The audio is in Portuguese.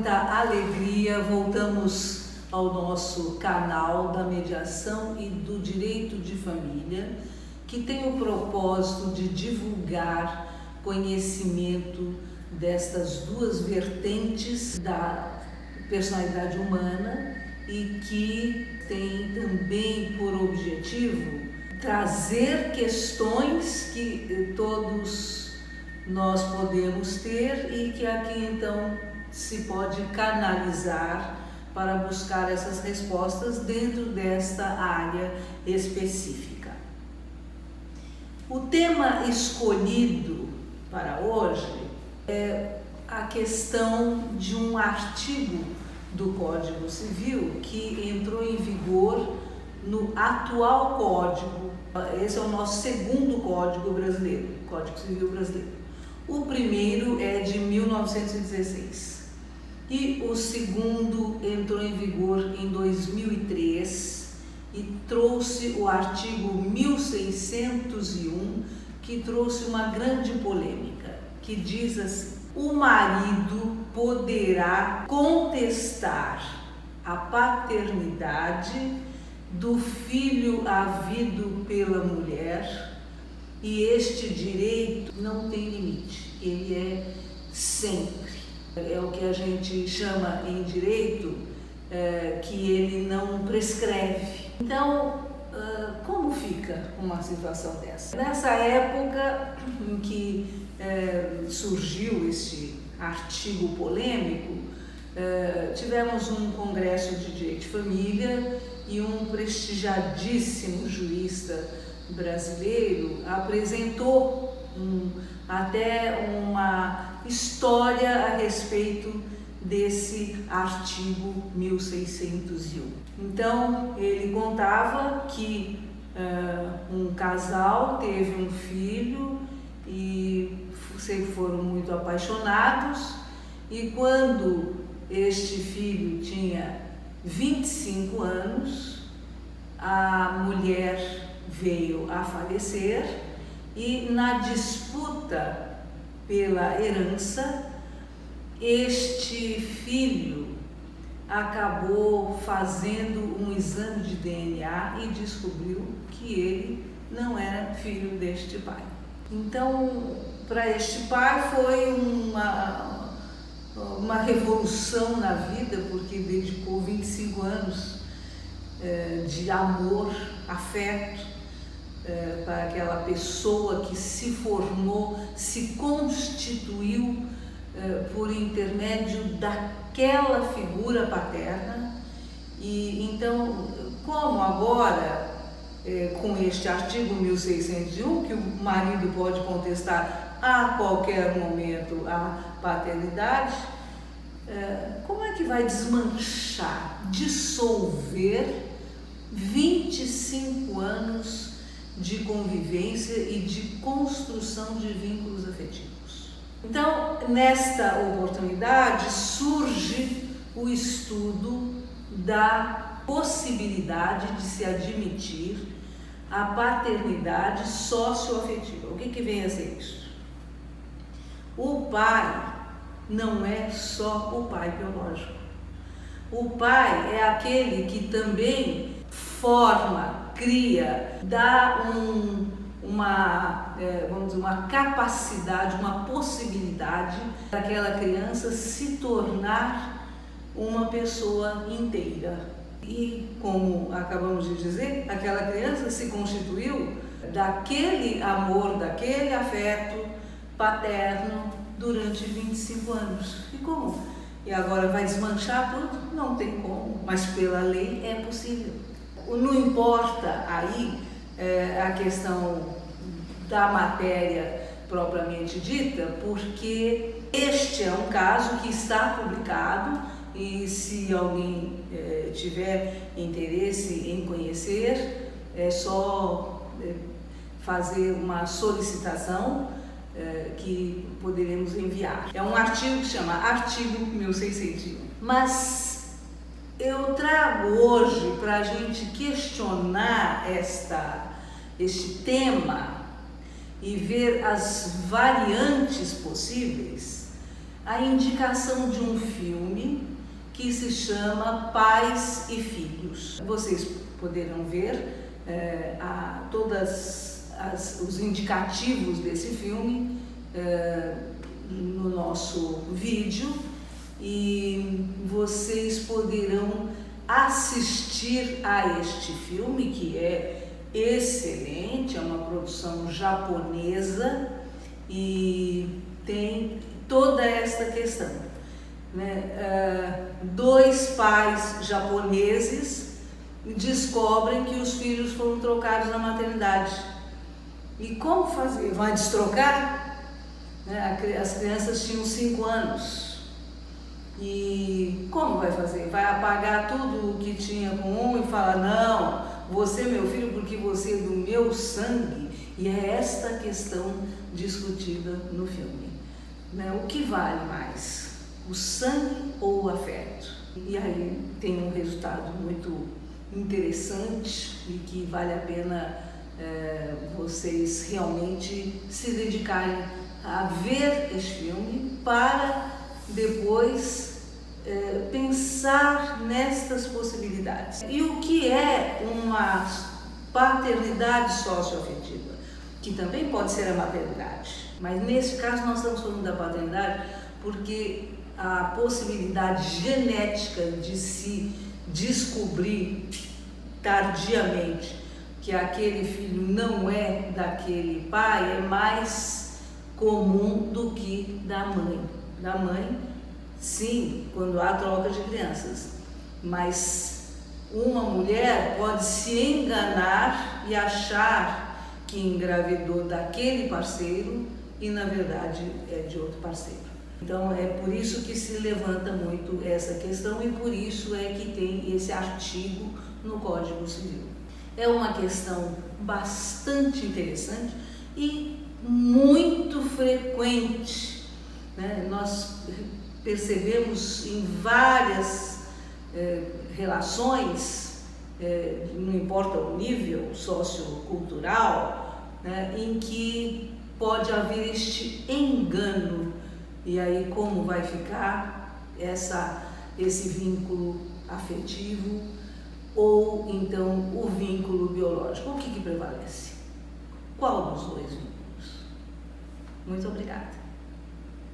muita alegria, voltamos ao nosso canal da mediação e do direito de família, que tem o propósito de divulgar conhecimento destas duas vertentes da personalidade humana e que tem também por objetivo trazer questões que todos nós podemos ter e que aqui então se pode canalizar para buscar essas respostas dentro desta área específica. O tema escolhido para hoje é a questão de um artigo do Código Civil que entrou em vigor no atual Código. Esse é o nosso segundo Código brasileiro, Código Civil brasileiro. O primeiro é de 1916 e o segundo entrou em vigor em 2003 e trouxe o artigo 1601, que trouxe uma grande polêmica, que diz assim: o marido poderá contestar a paternidade do filho havido pela mulher e este direito não tem limite, ele é sempre. É o que a gente chama em direito que ele não prescreve. Então, como fica uma situação dessa? Nessa época em que surgiu este artigo polêmico, tivemos um congresso de direito de família e um prestigiadíssimo jurista brasileiro apresentou até uma história a respeito desse artigo 1601. Então, ele contava que um casal teve um filho e sempre foram muito apaixonados, e quando este filho tinha 25 anos, a mulher veio a falecer e na disputa pela herança, este filho acabou fazendo um exame de DNA e descobriu que ele não era filho deste pai. Então, para este pai foi uma revolução na vida, porque dedicou 25 anos de amor, afeto, para aquela pessoa que se formou, se constituiu por intermédio daquela figura paterna. E então, como agora, com este artigo 1601, que o marido pode contestar a qualquer momento a paternidade, como é que vai desmanchar, dissolver 25 anos de convivência e de construção de vínculos afetivos? Então, nesta oportunidade, surge o estudo da possibilidade de se admitir a paternidade socioafetiva. O que vem a ser isso? O pai não é só o pai biológico. O pai é aquele que também forma, cria, dá uma capacidade, uma possibilidade daquela criança se tornar uma pessoa inteira. E, como acabamos de dizer, aquela criança se constituiu daquele amor, daquele afeto paterno durante 25 anos. E como? E agora vai desmanchar tudo? Não tem como, mas pela lei é possível. Não importa aí a questão da matéria propriamente dita, porque este é um caso que está publicado e se alguém tiver interesse em conhecer, é só fazer uma solicitação que poderemos enviar. É um artigo que se chama Artigo 1601. Mas eu trago hoje para a gente questionar este tema e ver as variantes possíveis, a indicação de um filme que se chama Pais e Filhos. Vocês poderão ver todos os indicativos desse filme no nosso vídeo, e vocês poderão assistir a este filme, que é excelente, é uma produção japonesa e tem toda esta questão, né? Dois pais japoneses descobrem que os filhos foram trocados na maternidade. E como fazer? Vai destrocar? As crianças tinham 5 anos. E como vai fazer? Vai apagar tudo o que tinha com um e falar: não, você é meu filho porque você é do meu sangue? E é esta questão discutida no filme, né? O que vale mais, o sangue ou o afeto? E aí tem um resultado muito interessante e que vale a pena vocês realmente se dedicarem a ver este filme para depois pensar nestas possibilidades. E o que é uma paternidade socioafetiva? Que também pode ser a maternidade, mas nesse caso nós estamos falando da paternidade porque a possibilidade genética de se descobrir tardiamente que aquele filho não é daquele pai é mais comum do que da mãe. Da mãe, sim, quando há troca de crianças, mas uma mulher pode se enganar e achar que engravidou daquele parceiro e na verdade é de outro parceiro. Então é por isso que se levanta muito essa questão e por isso é que tem esse artigo no Código Civil. É uma questão bastante interessante e muito frequente, né? Nós percebemos em várias relações, não importa o nível sociocultural, né, em que pode haver este engano. E aí como vai ficar esse vínculo afetivo ou então o vínculo biológico? O que prevalece? Qual dos dois vínculos? Muito obrigada.